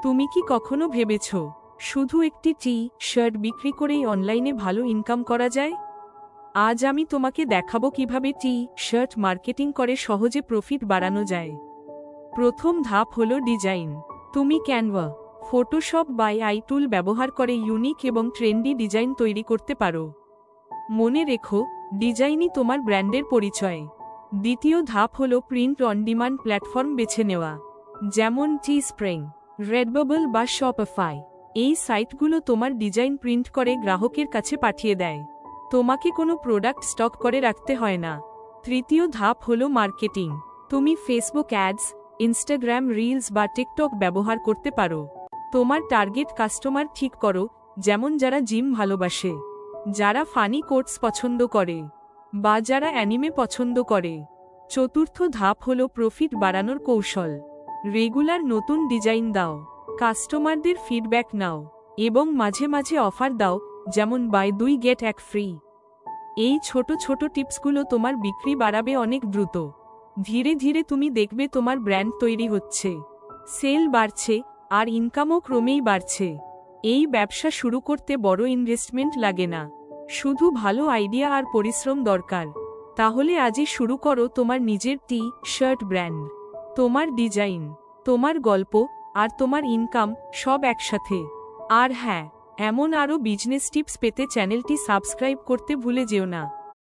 তুমি কি কখনো ভেবেছ শুধু একটি টি শার্ট বিক্রি করেই অনলাইনে ভালো ইনকাম করা যায়? আজ আমি তোমাকে দেখাবো কিভাবে টি শার্ট মার্কেটিং করে সহজে প্রফিট বাড়ানো যায়। প্রথম ধাপ হলো ডিজাইন। তুমি ক্যানভা, ফটোশপ বা এআই টুল ব্যবহার করে ইউনিক এবং ট্রেন্ডি ডিজাইন তৈরি করতে পারো। মনে রেখো, ডিজাইনই তোমার ব্র্যান্ডের পরিচয়। দ্বিতীয় ধাপ হলো প্রিন্ট অন ডিমান্ড প্ল্যাটফর্ম বেছে নেওয়া, যেমন টিস্প্রিং, রেডবাবল বা শপিফাই। এই সাইটগুলো তোমার ডিজাইন প্রিন্ট করে গ্রাহকের কাছে পাঠিয়ে দেয়। তোমাকে কোনো প্রোডাক্ট স্টক করে রাখতে হয় না। তৃতীয় ধাপ হলো মার্কেটিং। তুমি ফেসবুক অ্যাডস, ইনস্টাগ্রাম রিলস বা টিকটক ব্যবহার করতে পারো। তোমার টার্গেট কাস্টমার ঠিক করো, যেমন যারা জিম ভালোবাসে, যারা ফানি কোটস পছন্দ করে, বা যারা অ্যানিমে পছন্দ করে। চতুর্থ ধাপ হলো প্রফিট বাড়ানোর কৌশল। রেগুলার নতুন ডিজাইন দাও, কাস্টমারদের ফিডব্যাক নাও, এবং মাঝে মাঝে অফার দাও, যেমন বাই 2 গেট 1 ফ্রি। এই ছোট ছোট টিপসগুলো তোমার বিক্রি বাড়াবে অনেক দ্রুত। ধীরে ধীরে তুমি দেখবে তোমার ব্র্যান্ড তৈরি হচ্ছে, সেল বাড়ছে, আর ইনকামও ক্রমেই বাড়ছে। এই ব্যবসা শুরু করতে বড় ইনভেস্টমেন্ট লাগে না, শুধু ভালো আইডিয়া আর পরিশ্রম দরকার। তাহলে আজই শুরু করো তোমার নিজের টি শার্ট ব্র্যান্ড। তোমার ডিজাইন, তোমার গল্প, আর তোমার ইনকাম, সব একসাথে। আর হ্যাঁ, এমন আরও বিজনেস টিপস পেতে চ্যানেলটি সাবস্ক্রাইব করতে ভুলে যেও না।